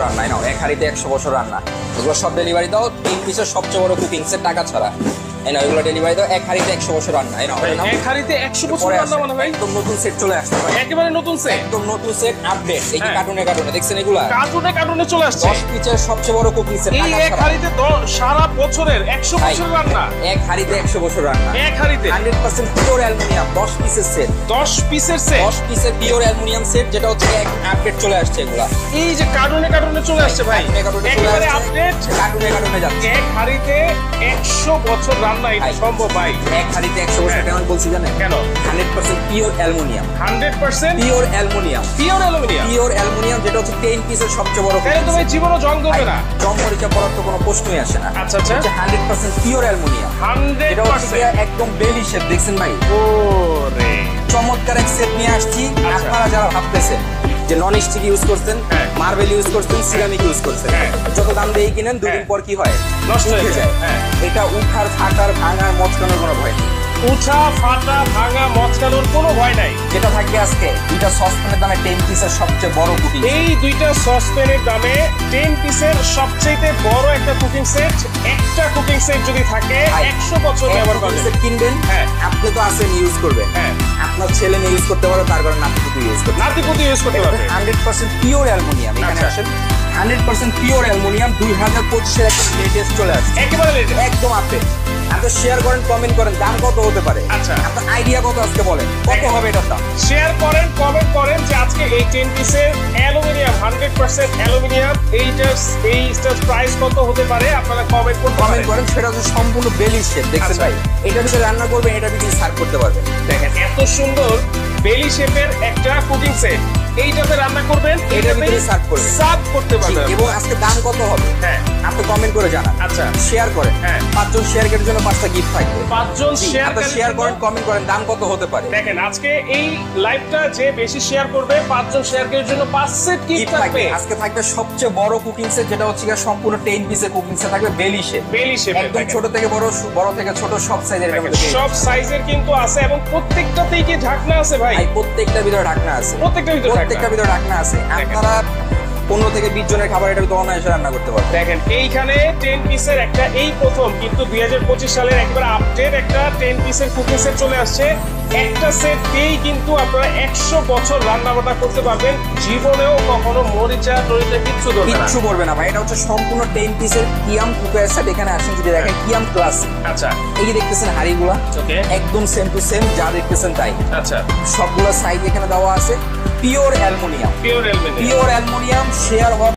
রান্না, নাও এক হাঁড়িতে 100 বছর রান্না। এগুলো সব ডেলিভারি দাও, 3 পিসের সবচেয়ে বড় কুকিং সেট টাকা ছাড়া। এই নাও এগুলো ডেলিভারি দাও, এক হাঁড়িতে 100 বছর রান্না। এই নাও এক হাঁড়িতে 100 বছর রান্না মানে ভাই একদম নতুন সেট চলে আসছে ভাই, একেবারে নতুন সেট, একদম নতুন সেট আপডেট। এই যে কার্টুনে কার্টুনে দেখছেন এগুলা, কার্টুনে চলে আসছে 10 পিসের সবচেয়ে বড় কুকিং সেট এই টাকা এক ছাড়া। হাঁড়িতে সারা বছরের 100 বছর রান্না, এক হাঁড়িতে 100 বছর রান্না, এক হাঁড়িতে 100% পিওর অ্যালুমিনিয়াম 10 পিসের সেট, 10 পিসের সেট, 10 পিসের পিওর অ্যালুমিনিয়াম সেট, যেটা হচ্ছে এক আপডেট চলে আসছে এগুলা। এই যে কার্টুনে চলে আসছে ভাই, একেবারে আপডেট কার্টুনে যাচ্ছে। এক হাঁড়িতে 100 বছর রান্না, এটা সম্ভব ভাই? এক হাঁড়িতে 100 বছর কেন বলছি জানেন? কেন? 100% pure aluminium, 100% pure aluminium, pure aluminium, pure aluminium, যেটা হচ্ছে 10 পিসের সবচেয়ে বড়। তাহলে তো ভাই জীবনও জং ধরবে না, জং মরিচা পড়ার তো কোনো প্রশ্নই আসে না। আচ্ছা আচ্ছা, 100% পিওর অ্যালুমিনিয়াম, এটা হচ্ছে 100%। একদম বেলি শেপ। দেখছেন ভাই, ওরে চমৎকার এক সেট নিয়ে আসছি। আপনারা যারা ভাবতেছেন যে নন স্টিক ইউজ করছেন, মার্বেল ইউজ করছেন, সিরামিক ইউজ করছেন, যত দাম দিয়ে কিনেন দুদিন পর কি হয়? নষ্ট হয়ে যায়। এটা উঠার ফাটার ভাঙার মচকানোর কোনো ভয় নেই, উঠা ফাটা ভাঙা মচকানোর কোনো ভয় নাই। যেটা থাকবে আজকে দুইটা সসপ্যানের দামে 10 পিসের সবচেয়ে বড় কুকিং। এই দুইটা সসপ্যানের দামে 10 পিসের সবচেয়ে বড় একটা কুকিং সেট। একটা কুকিং সেট যদি থাকে 100 বছর ব্যবহার করবেন, কিনবেন, আপনি তো আছেন ইউজ করবেন, আপনার ছেলে মেয়ে ইউজ করতে পারবে, তার কারণে নাতিপুতি ইউজ করতে, নাতিপুতি ইউজ করতে পারবে। 100% পিওর অ্যালুমিনিয়াম। এখানে আসেন, 100% পিওর অ্যালুমিনিয়াম, 2025 এর একটা লেটেস্ট চলে আসছে, একেবারে লেটেস্ট, একদম আপডেট। আপনি শেয়ার করেন, কমেন্ট করেন, দাম কত হতে পারে? আচ্ছা, আপনার আইডিয়া কত আজকে বলেন, কত হবে এটার দাম? শেয়ার করেন, কমেন্ট করেন যে আজকে এই 10 পিসের অ্যালুমিনিয়াম 100% অ্যালুমিনিয়াম এইটার প্রাইস কত হতে পারে, আপনারা কমেন্ট করেন। সেটা হচ্ছে সম্পূর্ণ বেলি শেপ। দেখছেন ভাই, এটা ভিতরে রান্না করবেন, এটা ভিতরে সার্ভ করতে পারবেন। দেখেন এত সুন্দর বেলি শেপের একটা কুকিং সেট, এইটাতে রান্না করবেন, এটা ভিতরে সার্ভ করতে পারবেন। এবং আজকে দাম কত হবে আপনি কমেন্ট করে জানান। আচ্ছা, শেয়ার করেন, 5 জন শেয়ারের জন্য 5টা গিফট থাকবে। 5 জন শেয়ার করেন, কমেন্ট করেন, দাম কত হতে পারে। দেখেন আজকে এই লাইভটা যে বেশি শেয়ার করবে 5 জন শেয়ারের জন্য 5 সেট গিফট থাকবে। আজকে থাকবে সবচেয়ে বড় কুকিং সেট, যেটা হচ্ছে সম্পূর্ণ 10 পিসের কুকিং সেট থাকবে বেলি শেপ, একদম ছোট থেকে বড়, বড় থেকে ছোট সব সাইজের, সব সাইজের কিন্তু আছে এবং প্রত্যেকটাতেই কি ঢাকনা আছে ভাই? প্রত্যেকটার ভিতরে ঢাকনা আছে, প্রত্যেকটার ভিতরে ঢাকনা আছে। আপনারা 15 থেকে 20 জনের খাবার এটা ভিতরে অনায়াসে রান্না করতে পারবেন। দেখেন এইখানে 10 পিসের একটা, এই প্রথম কিন্তু 2025 সালের একবার আপডেট একটা 10 পিসের কুকিং সেট চলে আসছে। একটা সেট দিয়েই কিন্তু আপনারা 100 বছর রান্না বান্না করতে পারবেন, জীবনেও কখনো মরিচা কিচ্ছু পড়বে না ভাই। এটা হচ্ছে সম্পূর্ণ 10 পিসের কিয়াম কুকার সেট। এখানে আসেন, যদি দেখেন কিয়াম ক্লাসিক। আচ্ছা, এই যে দেখতেছেন হাড়িগুলা, একদম সেম টু সেম যা দেখতেছেন তাই। আচ্ছা, সবগুলো সাইজ এখানে দেওয়া আছে, pure aluminium, pure aluminium share